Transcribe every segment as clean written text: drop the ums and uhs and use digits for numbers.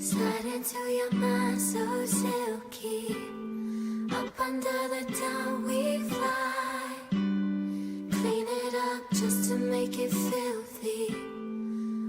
Slide into your mind so silky. Up under the dawn we fly. Clean it up just to make it filthy.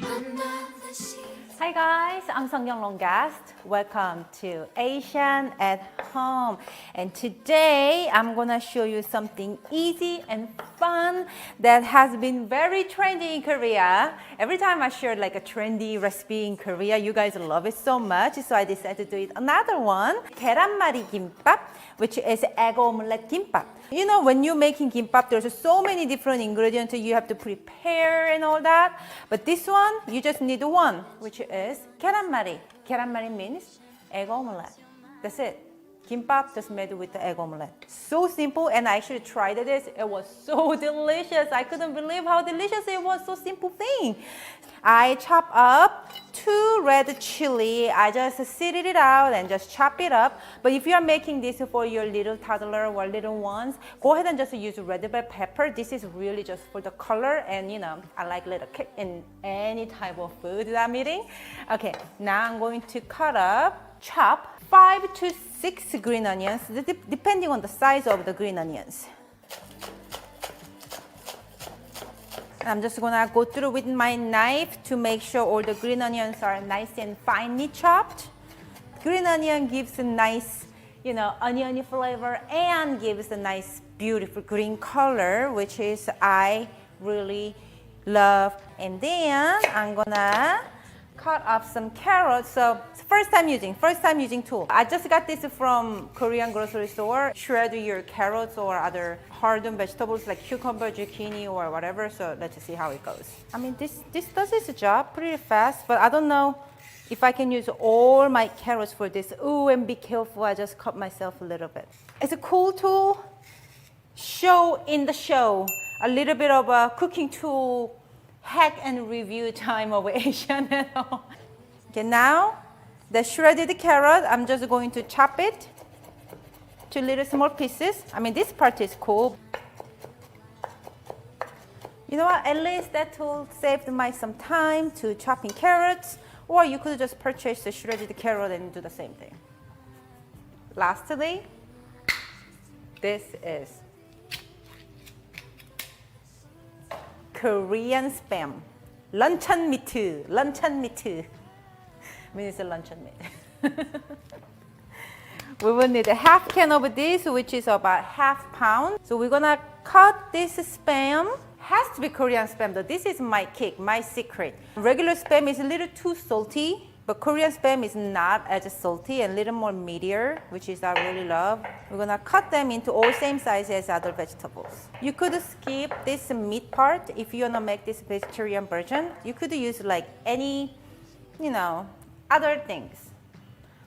Under the sheets. Hi guys, I'm Sungyeong Longast. Welcome to Asian at Home. And today I'm gonna show you something easy and fun that has been very trendy in Korea. Every time I share like a trendy recipe in Korea, you guys love it so much. So I decided to do it another one. 계란말이 김밥, which is egg omelette 김밥. You know, when you're making kimbap, there's so many different ingredients you have to prepare and all that. But this one, you just need one, which is 계란말이. 계란말이 means egg omelette. That's it. Kimbap just made with the egg omelette. So simple, and I actually tried this. It was so delicious. I couldn't believe how delicious it was. So simple thing. I chop up 2 red chili. I just seeded it out and just chop it up. But if you are making this for your little toddler or little ones, go ahead and just use red bell pepper. This is really just for the color, and you know, I like little kick in any type of food that I'm eating. Okay, now I'm going to chop 5 to 6 green onions, depending on the size of the green onions. I'm just gonna go through with my knife to make sure all the green onions are nice and finely chopped. Green onion gives a nice, you know, oniony flavor and gives a nice, beautiful green color, which is I really love. And then I'm gonna cut up some carrots. So first time using tool. I just got this from Korean grocery store. Shred your carrots or other hardened vegetables like cucumber, zucchini, or whatever. So let's see how it goes. I mean, this does its job pretty fast, but I don't know if I can use all my carrots for this. Ooh, and be careful, I just cut myself a little bit. It's a cool tool. Show in the show. A little bit of a cooking tool hack and review time of Asian at Home. Okay, now the shredded carrot, I'm just going to chop it to little small pieces. I mean, this part is cool. You know what? At least that tool saved me some time to chopping carrots, or you could just purchase the shredded carrot and do the same thing. Lastly, this is Korean spam. Luncheon meat. Luncheon meat. I mean, it's a luncheon meat. We will need a half can of this, which is about ½ pound. So we're gonna cut this spam. Has to be Korean spam though. This is my kick, my secret. Regular spam is a little too salty, but Korean spam is not as salty and a little more meatier, which is I really love. We're gonna cut them into all same size as other vegetables. You could skip this meat part if you wanna make this vegetarian version. You could use like any, you know, other things.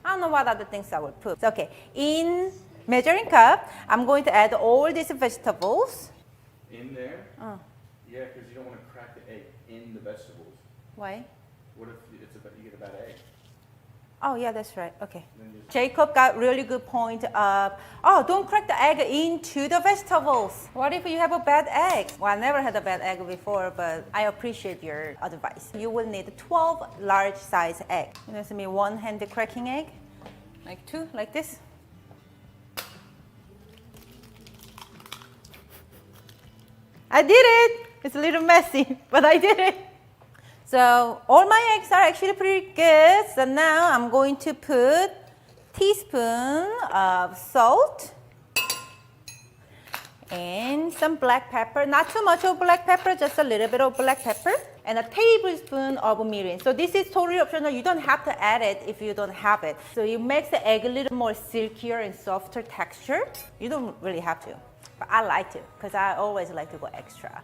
I don't know what other things I would put. So, okay, in measuring cup, I'm going to add all these vegetables. In there? Yeah, because you don't want to crack the egg in the vegetables. Why? What if you get a bad egg? Oh, yeah, that's right. Okay. Jacob got really good point of, don't crack the egg into the vegetables. What if you have a bad egg? Well, I never had a bad egg before, but I appreciate your advice. You will need 12 large size eggs. You know, so me one-handed cracking egg, like 2, like this. I did it. It's a little messy, but I did it. So all my eggs are actually pretty good. So now I'm going to put teaspoon of salt and some black pepper. Not too much of black pepper, just a little bit of black pepper. And a tablespoon of mirin. So this is totally optional. You don't have to add it if you don't have it. So it makes the egg a little more silkier and softer texture. You don't really have to, but I like to because I always like to go extra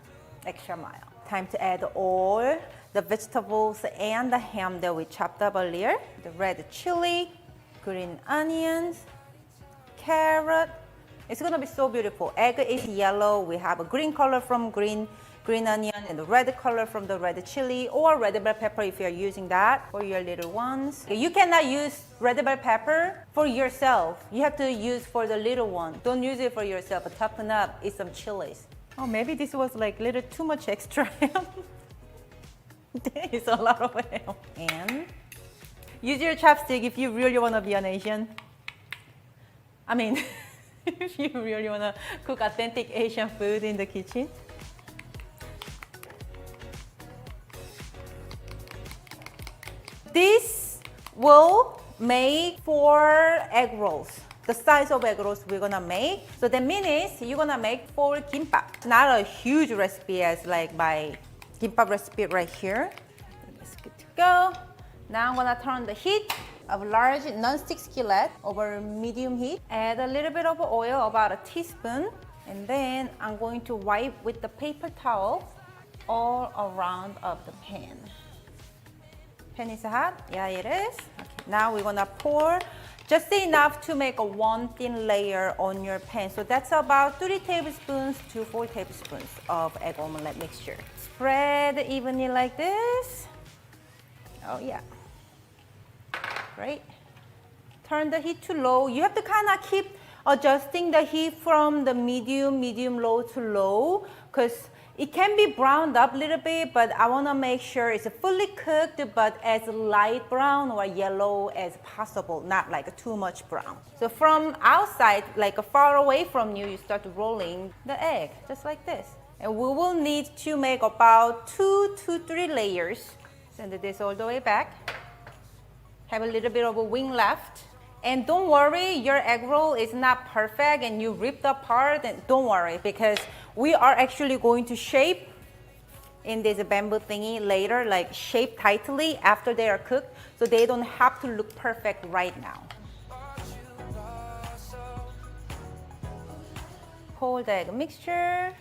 mile. Time to add all the vegetables and the ham that we chopped up earlier. The red chili, green onions, carrot. It's gonna be so beautiful. Egg is yellow. We have a green color from green onion and the red color from the red chili or red bell pepper if you're using that for your little ones. You cannot use red bell pepper for yourself. You have to use for the little one. Don't use it for yourself. Toughen up, eat some chilies. Oh, maybe this was like a little too much extra ham. There is a lot of ham. And Use your chopstick if you really want to be an Asian. I mean, if you really want to cook authentic Asian food in the kitchen. This will make 4 egg rolls. The size of egg rolls we're gonna make. So that means you're gonna make 4 kimbap. Not a huge recipe as like my kimbap recipe right here. It's good to go. Now I'm gonna turn the heat of large non-stick skillet over medium heat. Add a little bit of oil, about a teaspoon. And then I'm going to wipe with the paper towel all around of the pan. Pan is hot? Yeah, it is. Okay. Now we're gonna pour just enough to make a 1 thin layer on your pan. So that's about 3 tablespoons to 4 tablespoons of egg omelette mixture. Spread evenly like this. Oh yeah. Great. Turn the heat to low. You have to kind of keep adjusting the heat from the medium low to low, because it can be browned up a little bit, but I want to make sure it's fully cooked, but as light brown or yellow as possible, not like too much brown. So from outside, like far away from you, you start rolling the egg, just like this. And we will need to make about 2 to 3 layers. Send this all the way back. Have a little bit of a wing left. And don't worry, your egg roll is not perfect and you ripped apart, and don't worry, because we are actually going to shape in this bamboo thingy later, like shape tightly after they are cooked, so they don't have to look perfect right now. Pour the egg mixture.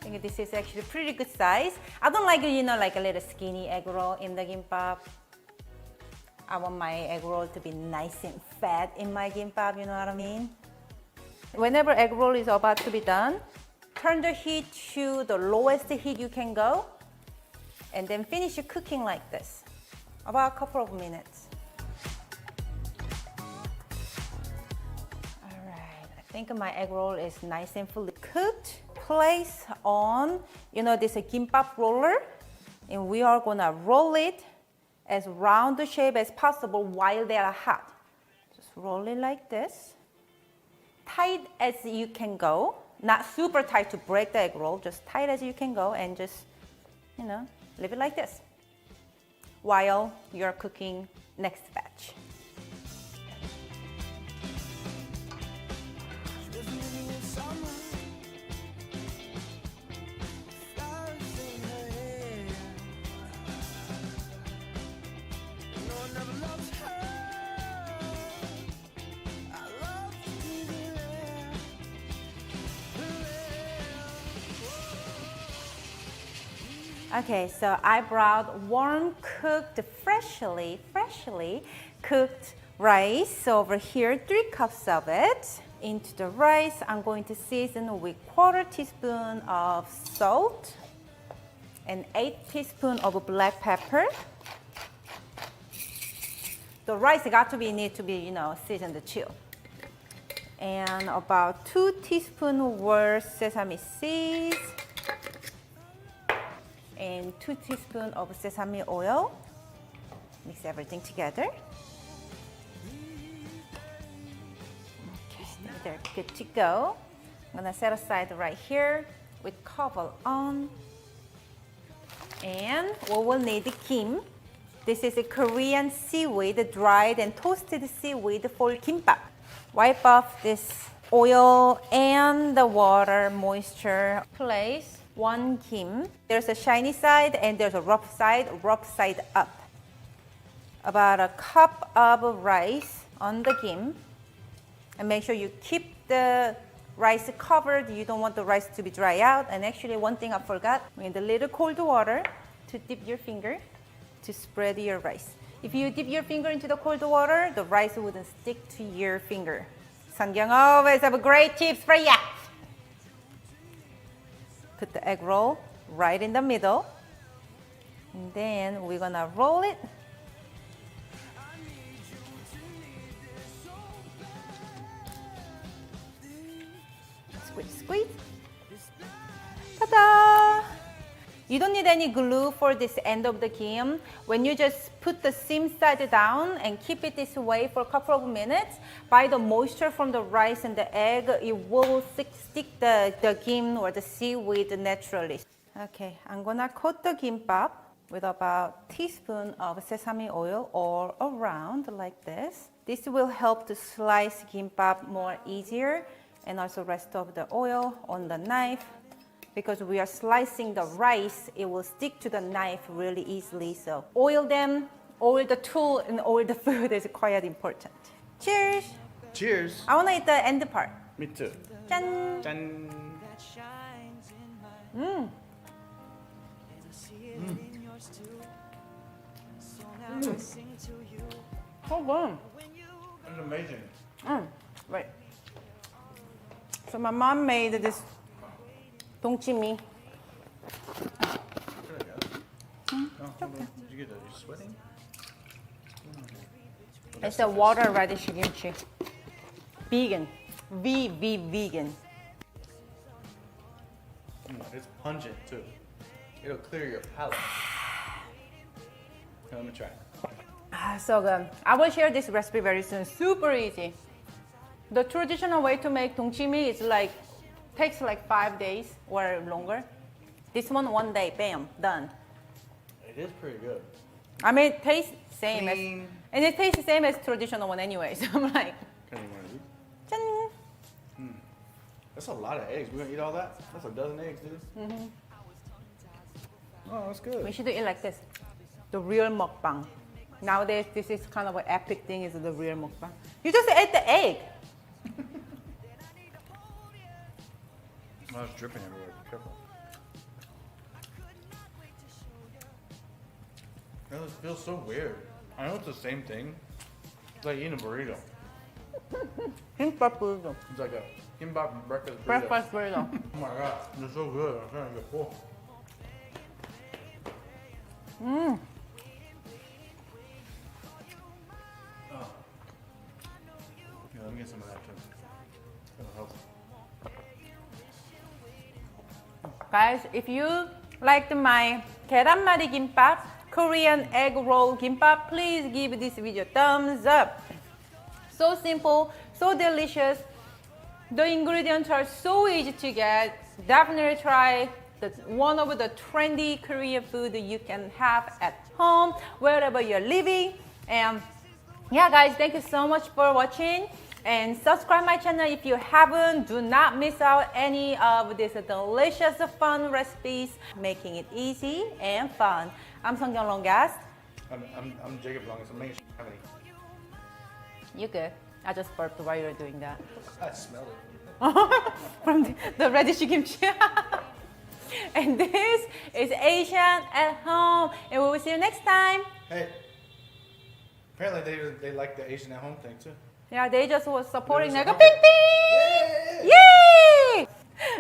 I think this is actually pretty good size. I don't like, like a little skinny egg roll in the gimbap. I want my egg roll to be nice and fat in my gimbap, you know what I mean? Whenever egg roll is about to be done, turn the heat to the lowest heat you can go, and then finish your cooking like this, about a couple of minutes. All right, I think my egg roll is nice and fully cooked. Place on, this gimbap roller, and we are gonna roll it as round shape as possible while they are hot. Just roll it like this. Tight as you can go, not super tight to break the egg roll, just tight as you can go, and just, leave it like this while you're cooking next batch. Okay, so I brought warm cooked, freshly cooked rice over here, 3 cups of it. Into the rice, I'm going to season with 1/4 teaspoon of salt and 8 teaspoons of black pepper. The rice need to be, seasoned too. And about 2 teaspoons worth sesame seeds. And 2 teaspoons of sesame oil. Mix everything together. Okay, they're good to go. I'm gonna set aside right here with cover on. And we will need kim. This is a Korean seaweed, dried and toasted seaweed for kimbap. Wipe off this oil and the water moisture. Place 1 kim. There's a shiny side and there's a rough side up. About a cup of rice on the kim. And make sure you keep the rice covered. You don't want the rice to be dry out. And actually, one thing I forgot, we need a little cold water to dip your finger to spread your rice. If you dip your finger into the cold water, the rice wouldn't stick to your finger. Sangyang always have great tips for ya. Put the egg roll right in the middle. And then we're gonna roll it. Squeeze, squeeze. Ta-da! You don't need any glue for this end of the kim. When you just put the seam side down and keep it this way for a couple of minutes, by the moisture from the rice and the egg, it will stick the kim or the seaweed naturally. Okay, I'm gonna coat the kimbap with about a teaspoon of sesame oil all around like this. This will help to slice kimbap more easier, and also rest of the oil on the knife. Because we are slicing the rice, it will stick to the knife really easily. So oil them, oil the tool, and oil the food is quite important. Cheers! Cheers. I wanna eat the end part. Me too. 짠! 짠. So good. It's amazing. Right. So my mom made this 동치미. Did you get that? You're sweating? It's the water radish kimchi. Vegan. Vegan. It's pungent too. It'll clear your palate. Here, let me try. So good. I will share this recipe very soon. Super easy. The traditional way to make 동치미 is takes like 5 days or longer. This one day, bam, done. It is pretty good. I mean, it tastes same Clean. and it tastes the same as traditional one anyway. So I'm like, Can you want to eat? 짠. That's a lot of eggs. We're gonna eat all that? That's a dozen eggs, dude. Oh, that's good. We should do it like this. The real mukbang. Nowadays, this is kind of an epic thing, is the real mukbang. You just ate the egg. Oh, it's dripping everywhere. Be careful. This feels so weird. I know it's the same thing. It's like eating a burrito. Kimbap burrito. It's like a kimbap breakfast burrito. Breakfast burrito. Oh my god, they're so good. I'm trying to get full. Oh. Yeah, let me get some of that too. It'll help. Guys, if you liked my 계란말이 kimbap, Korean egg roll kimbap, please give this video a thumbs up. So simple, so delicious. The ingredients are so easy to get. Definitely try one of the trendy Korean food you can have at home, wherever you're living. And yeah, guys, thank you so much for watching. And subscribe my channel if you haven't. Do not miss out any of these delicious, fun recipes, making it easy and fun. I'm Sungyeong Longgas. I'm Jacob Long. So make sure you have any. You good? I just burped while you were doing that. I smell it. From the radish kimchi. And this is Asian at Home. And we will see you next time. Hey, apparently they like the Asian at home thing too. Yeah, they just was supporting They like were a ping supporting. ping. Yay!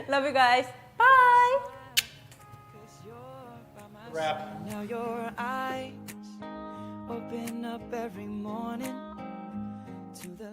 Love you guys. Bye. Wrap. Now your eyes open up every morning to the